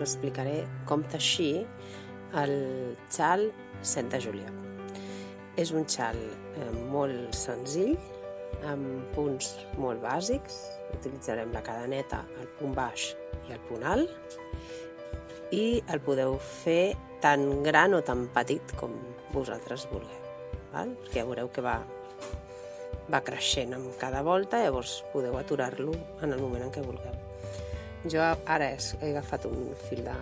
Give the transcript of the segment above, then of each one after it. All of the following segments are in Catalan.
explicaré com teixir el xal Sant de juliol. És un xal molt senzill, amb punts molt bàsics. Utilitzarem la cadeneta, el punt baix i el punt alt, i el podeu fer tan gran o tan petit com vosaltres vulgueu, perquè veureu que va creixent amb cada volta, llavors podeu aturar-lo en el moment en què vulgueu. Jo ara he agafat un fil de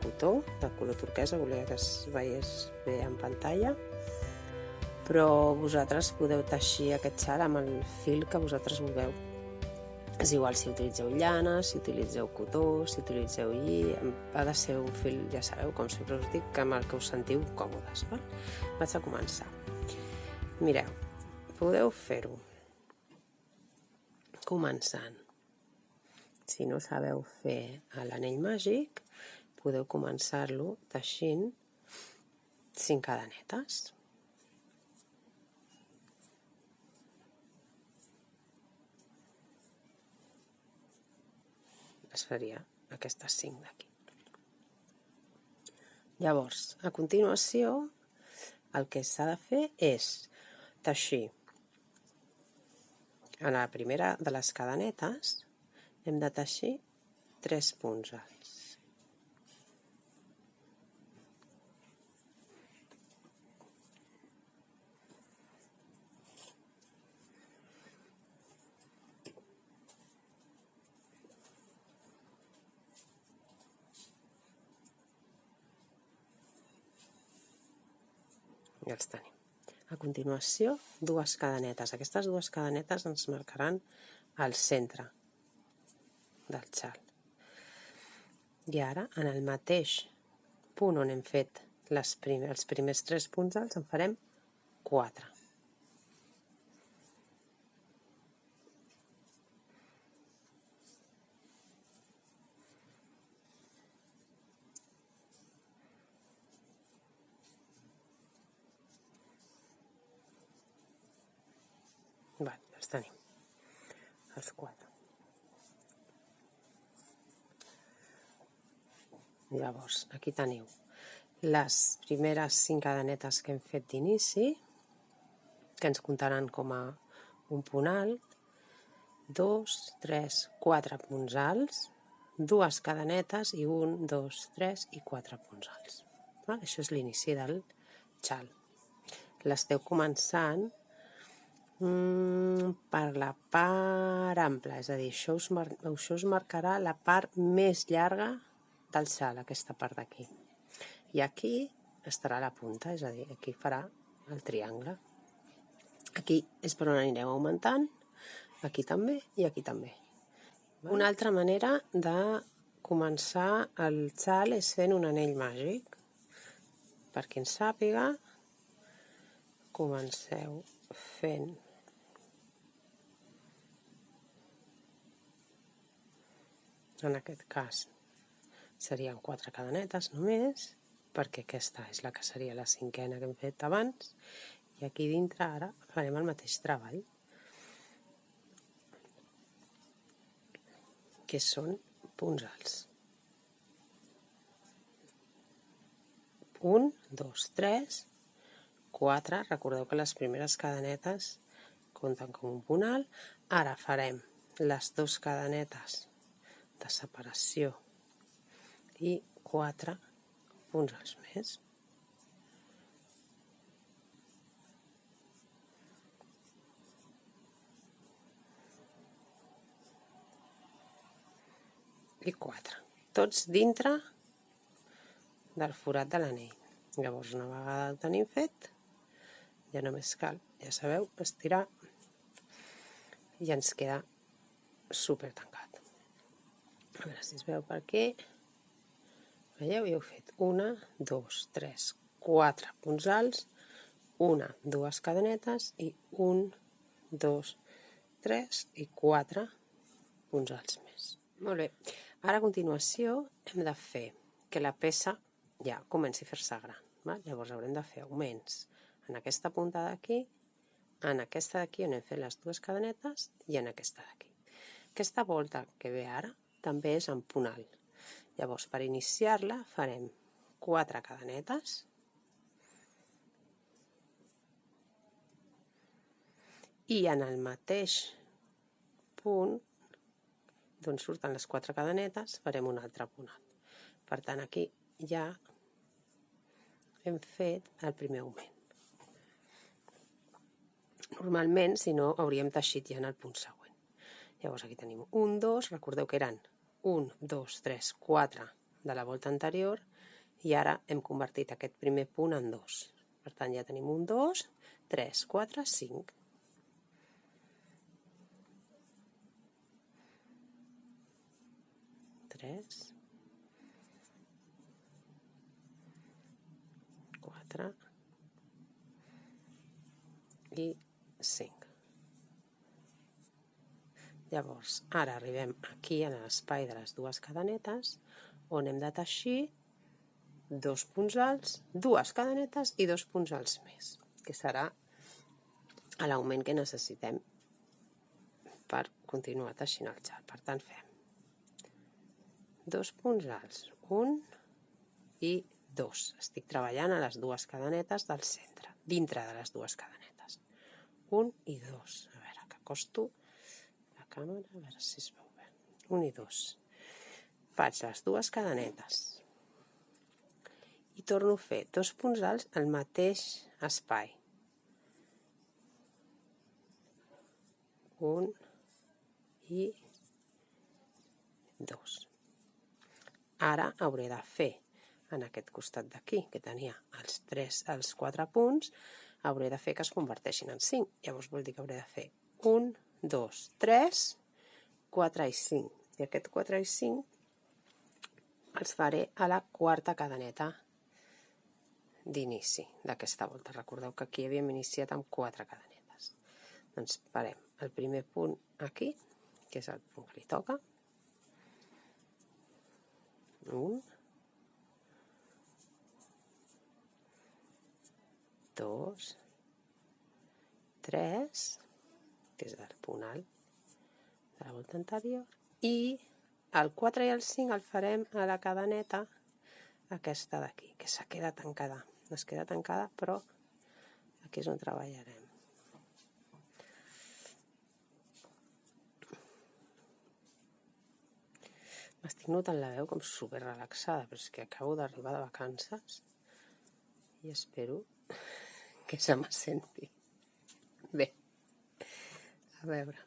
cotó de color turquesa, volia que es veiés bé en pantalla, però vosaltres podeu teixir aquest xal amb el fil que vosaltres vulgueu. És igual si utilitzeu llana, si utilitzeu cotó, si utilitzeu lli, ha de ser un fil, ja sabeu, com sempre us dic, amb el que us sentiu còmodes. Vaig a començar. Mireu, podeu fer-ho començant. Si no sabeu fer l'anell màgic, podeu començar-lo teixint 5 cadenetes. Es faria aquestes 5 d'aquí. Llavors, a continuació, el que s'ha de fer és teixir. En la primera de les cadenetes hem de teixir 3 punts alts. Ja els tenim. A continuació, 2 cadenetes. Aquestes 2 cadenetes ens marcaran el centre del xal. I ara, en el mateix punt on hem fet els primers 3 punts alts, en farem 4. Ja els tenim, els 4. Llavors, aquí teniu les primeres 5 cadenetes que hem fet d'inici, que ens comptaran com a un punt alt, 2, 3, 4 punts alts, 2 cadenetes i 1, 2, 3 i 4 punts alts. Això és l'inici del xal. L'esteu començant per la part ampla, és a dir, això us marcarà la part més llarga del xal, aquesta part d'aquí. I aquí estarà la punta, és a dir, aquí farà el triangle. Aquí és per on anireu augmentant, aquí també i aquí també. Una altra manera de començar el xal és fent un anell màgic. Per qui en sàpiga, comenceu fent en aquest cas serien 4 cadenetes només, perquè aquesta és la que seria la 5a que hem fet abans, i aquí dintre ara farem el mateix treball, que són punts alts. 1, 2, 3, 4, recordeu que les primeres cadenetes compten com un punt alt. Ara farem les 2 cadenetes de separació i 4 punts alts més. I 4. Tots dintre del forat de l'anell. Llavors, una vegada el tenim fet, ja només cal, ja sabeu, estirar i ens queda super tancat. A veure si es veu per aquí. Veieu? Ja heu fet 1, 2, 3, 4 punts alts, 1, 2 cadenetes i 1, 2, 3 i 4 punts alts més. Molt bé. Ara a continuació hem de fer que la peça ja comenci a fer-se gran. Llavors haurem de fer augments en aquesta punta d'aquí, en aquesta d'aquí on hem fet les 2 cadenetes i en aquesta d'aquí. Aquesta volta que ve ara també és en punt alt. Llavors, per iniciar-la, farem 4 cadenetes i en el mateix punt d'on surten les 4 cadenetes farem un altre punt alt. Per tant, aquí ja hem fet el primer augment. Normalment, si no, hauríem teixit ja en el punt següent. Llavors aquí tenim 1, 2, recordeu que eren 1, 2, 3, 4 de la volta anterior i ara hem convertit aquest primer punt en 2. Per tant, ja tenim 1, 2, 3, 4, 5. 3, 4 i 5. Llavors, ara arribem aquí en l'espai de les dues cadenetes on hem de teixir 2 punts alts, 2 cadenetes i 2 punts alts més, que serà l'augment que necessitem per continuar teixint el xal. Per tant, fem 2 punts alts, 1 i 2. Estic treballant a les dues cadenetes del centre, dintre de les dues cadenetes. 1 i 2. A veure, que acosto la càmera, a veure si es veu bé. 1 i 2. Faig les dues cadenetes i torno a fer 2 punts alts al mateix espai. 1 i 2. Ara hauré de fer en aquest costat d'aquí, que tenia els 4 punts, hauré de fer que es converteixin en 5. Llavors vol dir que hauré de fer 1, 2, 3, 4 i 5. I aquest 4 i 5 els faré a la quarta cadeneta d'inici d'aquesta volta. Recordeu que aquí havíem iniciat amb 4 cadenetes. Doncs farem el primer punt aquí, que és el punt que li toca. 1, 2, 3, que és el punt alt de la volta anterior, i el 4 i el 5 el farem a la cadeneta aquesta d'aquí, que se queda tancada. No es queda tancada, però aquí és on treballarem. M'estic notant la veu com super relaxada, però és que acabo d'arribar de vacances i espero que se me senti bé. A veure.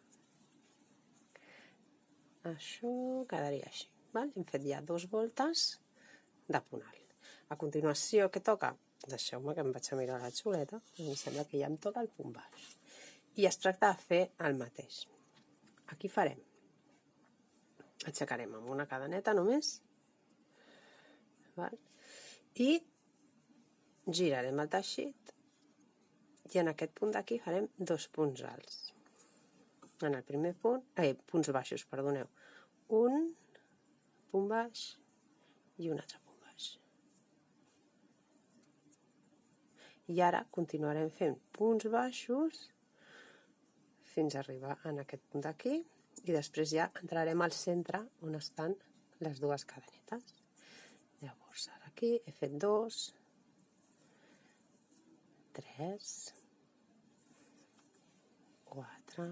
Això quedaria així. Val? Hem fet ja 2 voltes de punt alt. A continuació, què toca? Deixeu-me que em vaig a mirar la xuleta. Em sembla que ja em toca el punt baix. I es tracta de fer el mateix. Aquí farem. Aixecarem amb una cadeneta només. Val? I girarem el teixit. I en aquest punt d'aquí farem 2 punts alts. En el primer punt, punts baixos, perdoneu. Un punt baix i un altre punt baix. I ara continuarem fent punts baixos fins a arribar en aquest punt d'aquí i després ja entrarem al centre on estan les dues cadenetes. Llavors, ara aquí he fet 2, 3, 4,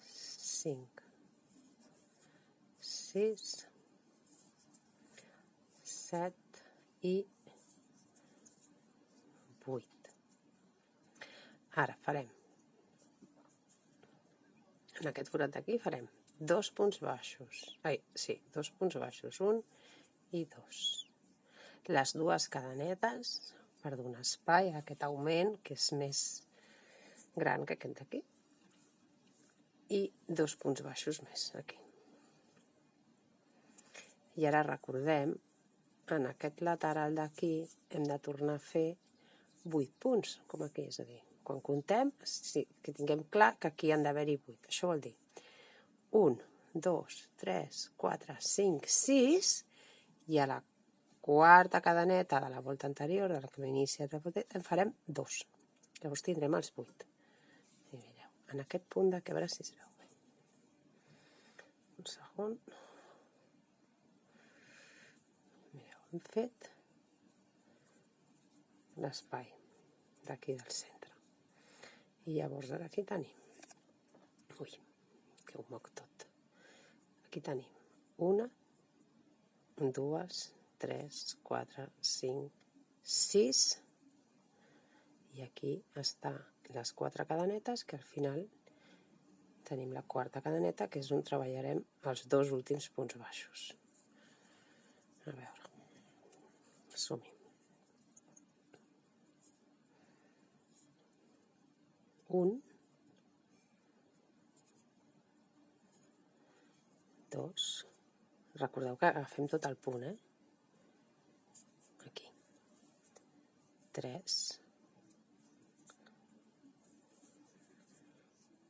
5, 6, 7 i 8. Ara farem, en aquest forat d'aquí farem 2 punts baixos, 2 punts baixos, 1 i 2. Les dues cadenetes per donar espai a aquest augment que és més gran que aquest d'aquí i 2 punts baixos més aquí. I ara recordem, en aquest lateral d'aquí hem de tornar a fer 8 punts, com aquí, és a dir, quan contem, sí, que tinguem clar que aquí han d'haver-hi 8. Això vol dir 1, 2, 3, 4, 5, 6 i a la quarta cadeneta de la volta anterior, de la que hem iniciat, en farem 2. Llavors tindrem els 8. I mireu, en aquest punt d'aquí, a veure si es veu bé. Un segon. hem fet l'espai d'aquí del centre. I llavors ara aquí tenim, ui, que ho moc tot, aquí tenim 1, 2, 3, 4, 5, 6, i aquí està les 4 cadenetes, que al final tenim la quarta cadeneta, que és on treballarem els 2 últims punts baixos. A veure, som-hi. 1, 2, recordeu que agafem tot el punt, aquí, 3,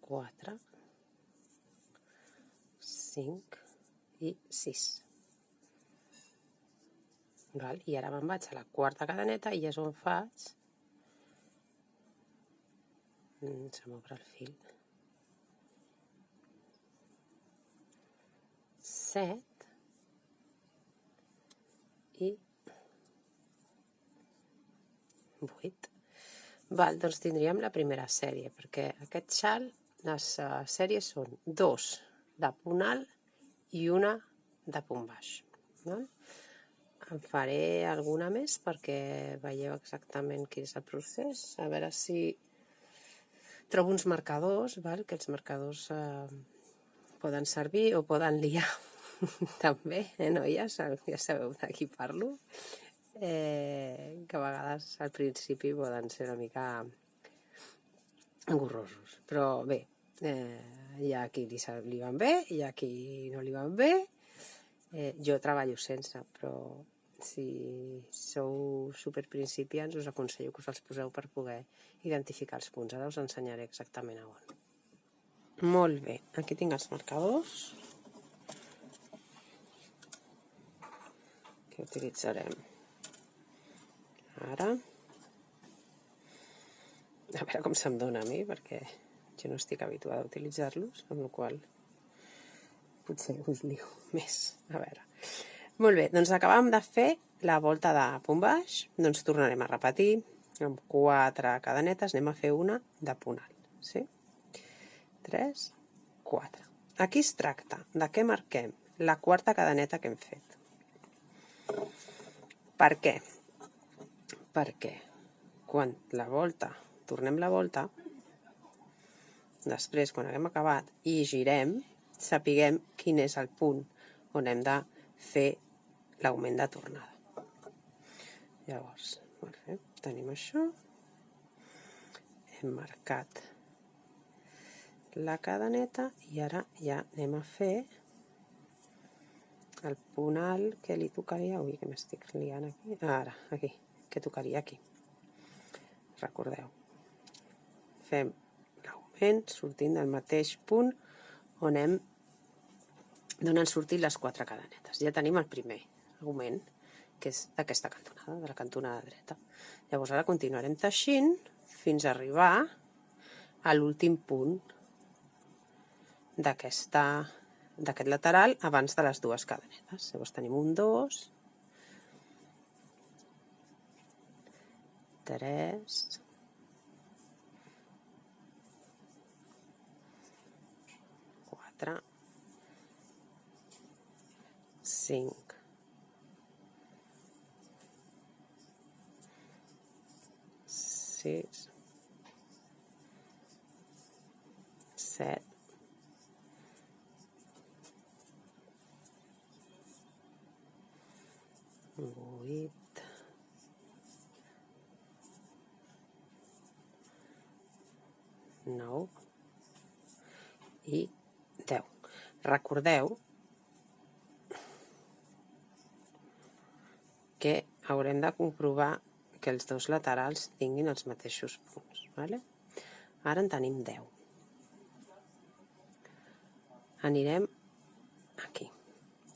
4, 5 i 6. Val? I ara me'n vaig a la quarta cadeneta i és on faig, se m'obre el fil, 7 i 8. Val, doncs tindríem la primera sèrie, perquè aquest xal, les sèries són 2 de punt alt i 1 de punt baix. Val? En faré alguna més perquè veieu exactament quin és el procés. A veure si trobo uns marcadors, val? Que els marcadors poden servir o poden liar també, noies? Ja sabeu de qui parlo. Que a vegades al principi poden ser una mica engorrosos. Però bé, hi ha qui li van bé, hi ha qui no li van bé. Jo treballo sense, però si sou superprincipiants us aconsello que us els poseu per poder identificar els punts. Ara us ensenyaré exactament a on. Molt bé, aquí tinc els marcadors que utilitzarem ara. A veure com se'm dona a mi, perquè jo no estic habituada a utilitzar-los, amb la qual potser us lio més. A veure. Molt bé, doncs acabam de fer la volta de punt baix, doncs tornarem a repetir amb 4 cadenetes, anem a fer una de punt alt, sí? 3, 4. Aquí es tracta de què marquem la quarta cadeneta que hem fet. Per què? Perquè quan la volta, tornem la volta, després quan haguem acabat i girem, sapiguem quin és el punt on hem de fer l'augment de tornada. Llavors, tenim això, hem marcat la cadeneta i ara ja anem a fer el punt alt que li tocaria, ui, que m'estic liant aquí, ara, aquí, que tocaria aquí. Recordeu, fem l'augment sortint del mateix punt on d'on han sortit les 4 cadenetes. Ja tenim el primer augment, que és d'aquesta cantonada, de la cantonada dreta. Llavors ara continuarem teixint fins a arribar a l'últim punt d'aquest lateral abans de les 2 cadenetes. Llavors tenim un 2, 3, 4, 5, 6, 7, 8, 9 i 10. Recordeu que haurem de comprovar que els dos laterals tinguin els mateixos punts. Vale? Ara en tenim 10. Anirem aquí,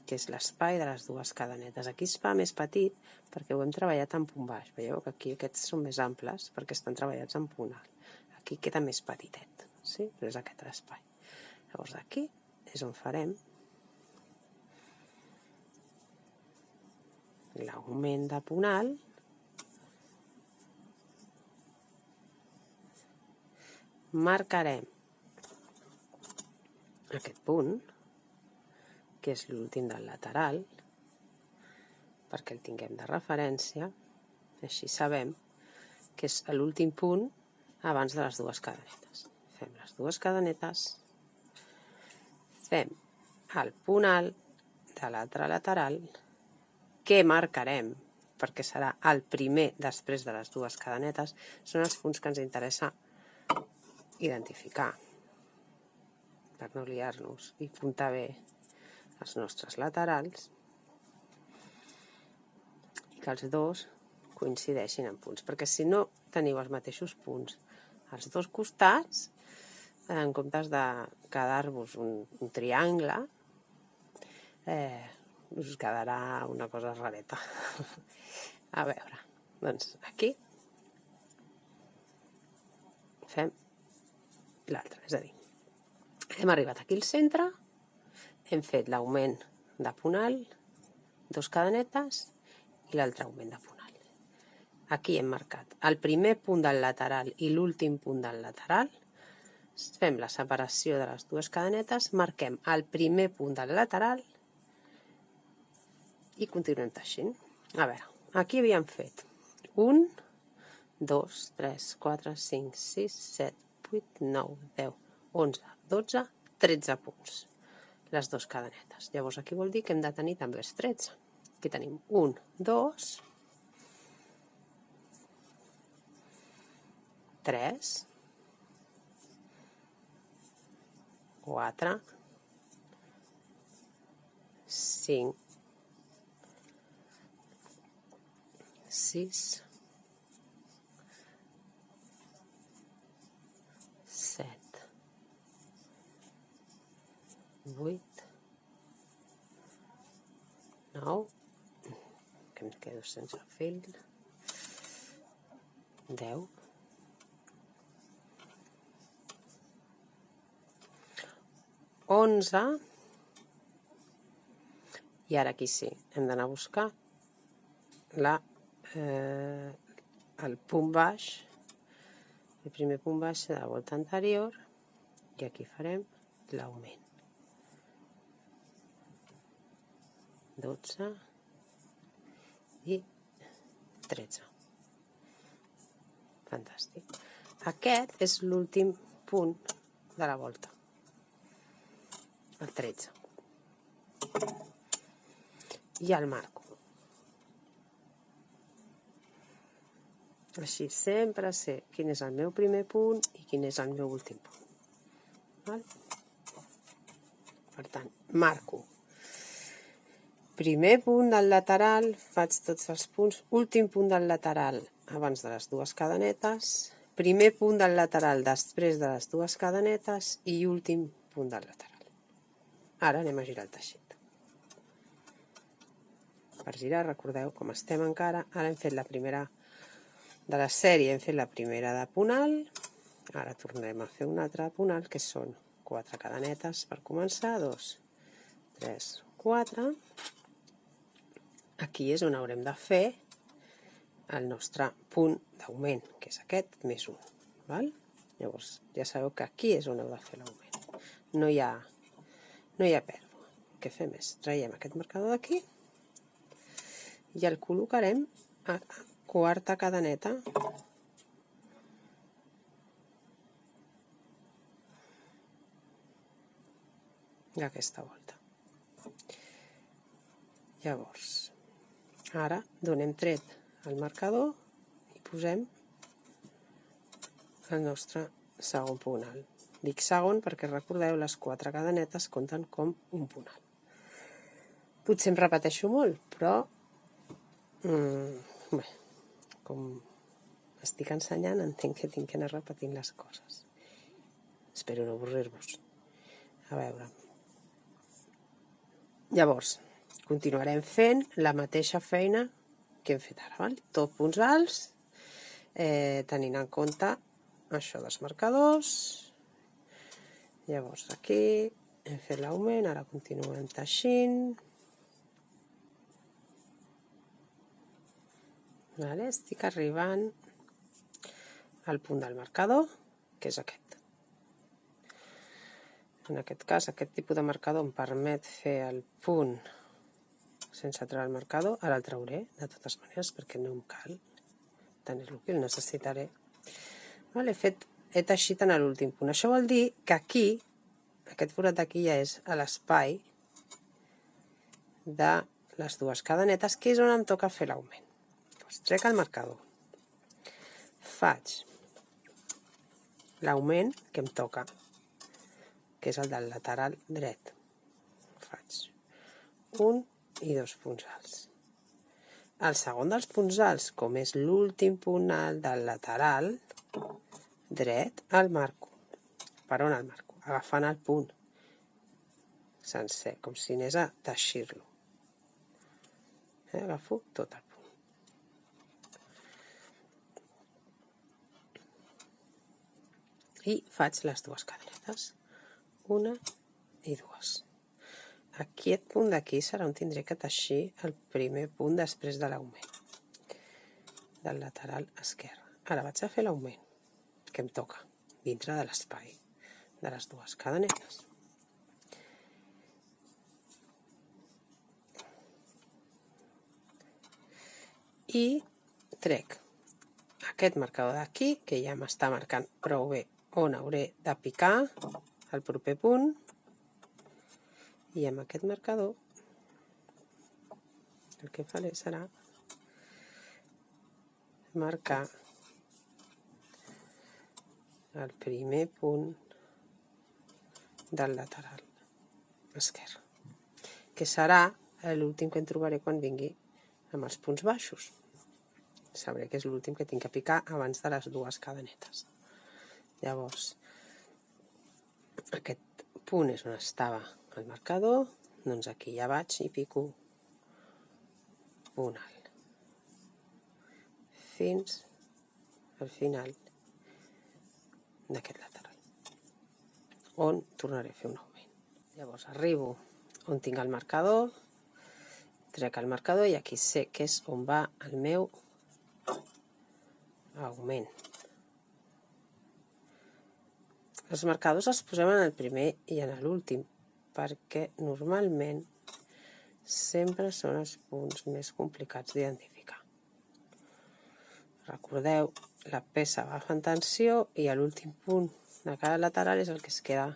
que és l'espai de les 2 cadenetes. Aquí es fa més petit perquè ho hem treballat en punt baix. Veieu que aquí aquests són més amples perquè estan treballats en punt alt. Aquí queda més petitet, sí? Però és aquest l'espai. Llavors aquí és on farem l'augment de punal, marcarem aquest punt, que és l'últim del lateral, perquè el tinguem de referència, així sabem que és l'últim punt abans de les dues cadenetes. Fem les dues cadenetes, fem el punt alt de l'altre lateral, que marcarem, perquè serà el primer després de les dues cadenetes, són els punts que ens interessa identificar, per no liar-nos i comptar bé els nostres laterals, i que els dos coincideixin en punts, perquè si no teniu els mateixos punts als dos costats, en comptes de quedar-vos un triangle, us quedarà una cosa rareta. A veure, doncs aquí fem l'altre, és a dir, hem arribat aquí al centre, hem fet l'augment de punt alt, dos cadenetes i l'altre augment de punt alt. Aquí hem marcat el primer punt del lateral i l'últim punt del lateral, fem la separació de les dues cadenetes, marquem el primer punt del lateral i continuem teixint. A veure, aquí havíem fet 1, 2, 3, 4, 5, 6, 7, 8, 9, 10, 11, 12, 13 punts, les dues cadenetes. Llavors aquí vol dir que hem de tenir també els 13. Aquí tenim 1, 2, 3, 4, 5, 6, 7, 8, 9, que em quedo sense fil, 10, 11, i ara aquí sí, hem d'anar a buscar el punt baix, el primer punt baix de la volta anterior, i aquí farem l'augment. 12 i 13. Fantàstic. Aquest és l'últim punt de la volta, el 13. I el marco. Així sempre sé quin és el meu primer punt i quin és el meu últim punt. Val? Per tant, marco. Primer punt del lateral, faig tots els punts. Últim punt del lateral abans de les dues cadenetes. Primer punt del lateral després de les dues cadenetes i últim punt del lateral. Ara anem a girar el teixit. Per girar, recordeu, com estem encara, ara hem fet la primera de la sèrie, hem fet la primera de punt alt, ara tornem a fer una altra de punt alt, que són 4 cadenetes per començar, 2, 3, 4. Aquí és on haurem de fer el nostre punt d'augment, que és aquest, més 1. Val? Llavors, ja sabeu que aquí és on heu de fer l'augment. No hi ha pèrdua. El que fem és, traiem aquest marcador d'aquí i el col·locarem a quarta cadeneta d'aquesta volta. Llavors, ara donem tret al marcador i posem el nostre segon punt alt. Dic segon perquè recordeu, les 4 cadenetes compten com un punt alt. Potser em repeteixo molt, però bé, com estic ensenyant, entenc que tinc que anar repetint les coses. Espero no avorrir-vos. A veure. Llavors, continuarem fent la mateixa feina que hem fet ara, val? Tot punts alts, tenint en compte això dels marcadors. Llavors aquí hem fet l'augment, ara continuem teixint. Estic arribant al punt del marcador, que és aquest. En aquest cas, aquest tipus de marcador em permet fer el punt sense treure el marcador. Ara el trauré, de totes maneres, perquè no em cal tenir-lo aquí, el necessitaré. He teixit en l'últim punt. Això vol dir que aquí, aquest forat d'aquí ja és a l'espai de les dues cadenetes, que és on em toca fer l'augment. Doncs trec el marcador. Faig l'augment que em toca, que és el del lateral dret. Faig 1 i 2 punts alts. El segon dels punts alts, com és l'últim punt alt del lateral dret, el marco. Per on el marco? Agafant el punt sencer, com si anés a teixir-lo. Agafo tot el punt. I faig les dues cadenetes. Una i dues. Aquest punt d'aquí serà on tindré que teixir el primer punt després de l'augment del lateral esquerre. Ara vaig a fer l'augment que em toca dintre de l'espai de les dues cadenetes. I trec aquest marcador d'aquí, que ja m'està marcant prou bé on hauré de picar el proper punt, i amb aquest marcador el que faré serà marcar el primer punt del lateral esquerre, que serà l'últim que em trobaré quan vingui amb els punts baixos. Sabré que és l'últim que tinc que picar abans de les dues cadenetes. Llavors, aquest punt és on estava el marcador, doncs aquí ja vaig i pico punt alt fins al final d'aquest lateral, on tornaré a fer un augment. Llavors arribo on tinc el marcador, trec el marcador i aquí sé que és on va el meu augment. Els marcadors els posem en el primer i en l'últim, perquè normalment sempre són els punts més complicats d'identificar. Recordeu, la peça va fent tensió i l'últim punt de cada lateral és el que es queda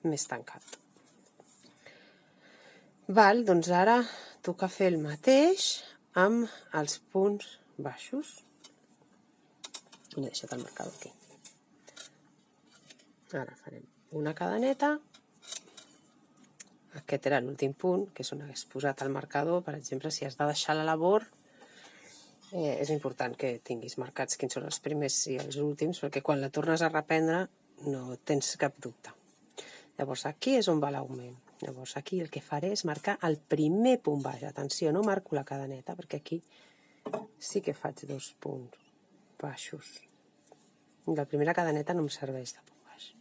més tancat. Doncs ara toca fer el mateix amb els punts baixos. He deixat el marcador aquí. Ara farem una cadeneta. Aquest era l'últim punt, que és on hagués posat el marcador. Per exemple, si has de deixar la labor, és important que tinguis marcats quins són els primers i els últims, perquè quan la tornes a reprendre no tens cap dubte. Llavors aquí és on va l'augment. Llavors aquí el que faré és marcar el primer punt baix. Atenció, no marco la cadeneta, perquè aquí sí que faig 2 punts baixos. La primera cadeneta no em serveix de punt baix.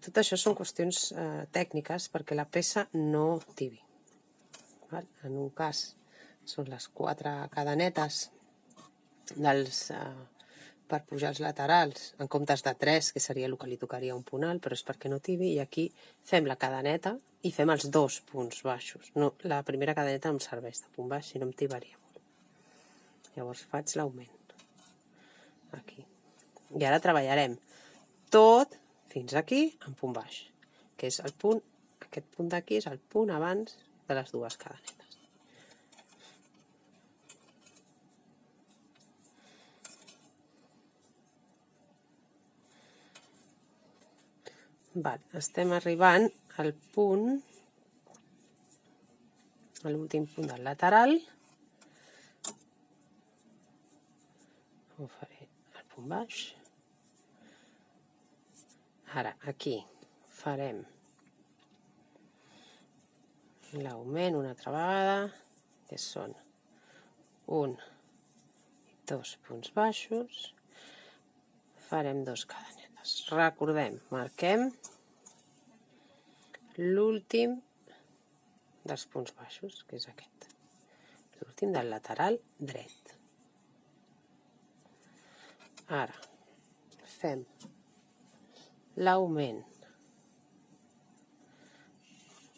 Tot això són qüestions tècniques perquè la peça no tibi. En un cas són les 4 cadenetes per pujar els laterals, en comptes de 3, que seria el que li tocaria un punt alt, però és perquè no tibi, i aquí fem la cadeneta i fem els 2 punts baixos. No, la primera cadeneta no em serveix de punt baix, si no em tibaria molt. Llavors faig l'augment aquí. I ara treballarem tot fins aquí en punt baix, que és el punt, aquest punt d'aquí és el punt abans de les dues cadenetes. Estem arribant al punt, a l'últim punt del lateral. Ho faré al punt baix. Ara, aquí farem l'augment una altra vegada, que són 1 i 2 punts baixos. Farem 2 cadenetes. Recordem, marquem l'últim dels punts baixos, que és aquest. l'últim del lateral dret. Ara fem l'augment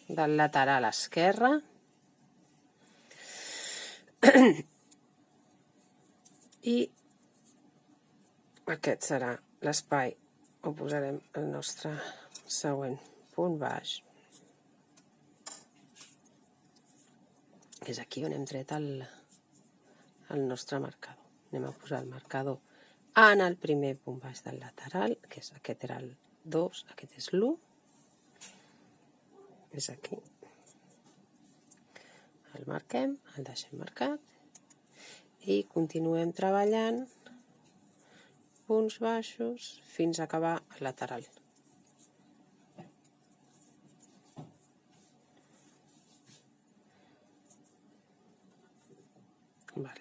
del lateral esquerre i aquest serà l'espai on posarem el nostre següent punt baix, que és aquí on hem tret el nostre marcador. Anem a posar el marcador en el primer punt baix del lateral, que és aquest era el 2, aquest és l'1, és aquí. El marquem, el deixem marcat i continuem treballant punts baixos fins a acabar el lateral.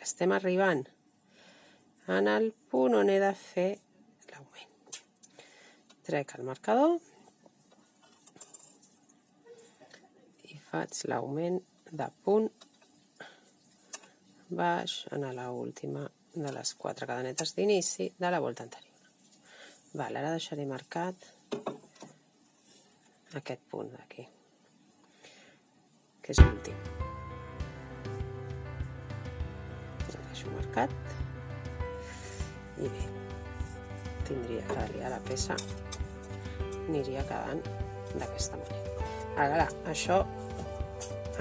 Estem arribant en el punt on he de fer l'augment. Trec el marcador i faig l'augment de punt baix en l'última de les 4 cadenetes d'inici de la volta anterior. Ara deixaré marcat aquest punt d'aquí, que és l'últim. Marcat i bé, tindria que aliar la peça, aniria quedant d'aquesta manera. Ara, això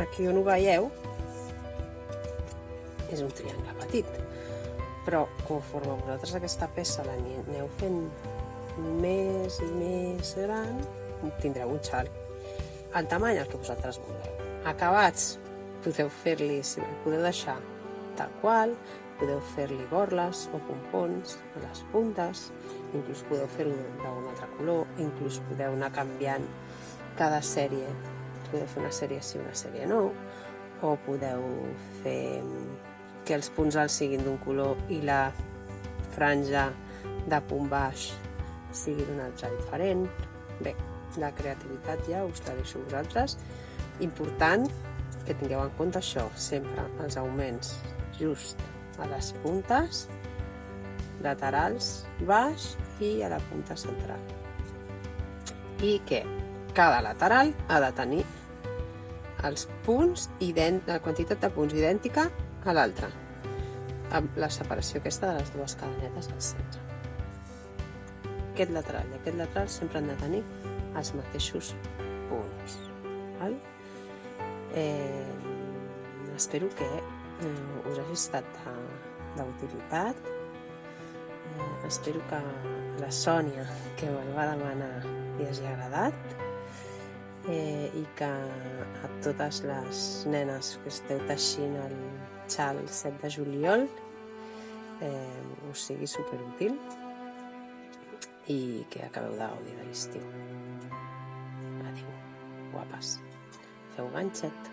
aquí on ho veieu és un triangle petit, però conforme vosaltres aquesta peça l'aneu fent més i més gran, tindreu un xal al tamany al que vosaltres vulgueu. Acabats, podeu fer-li, si el podeu deixar tal qual, podeu fer-li borles o pompons a les puntes, inclús podeu fer-ho d'un altre color, inclús podeu anar canviant cada sèrie, podeu fer una sèrie sí, una sèrie no, o podeu fer que els punts alts siguin d'un color i la franja de punt baix sigui d'un altre diferent. Bé, la creativitat ja us la deixo vosaltres. Important que tingueu en compte això, sempre els augments just a les puntes laterals, baix i a la punta central. I que cada lateral ha de tenir els punts, la quantitat de punts idèntica a l'altra, amb la separació aquesta de les dues cadenetes al centre. Aquest lateral i aquest lateral sempre han de tenir els mateixos punts. Espero que us hagi estat d'utilitat. Espero que la Sònia, que me'l va demanar, li hagi agradat i que a totes les nenes que esteu teixint el xal 7 de juliol us sigui superútil i que acabeu de gaudir de l'estiu. Adéu, guapes. Feu ganxet.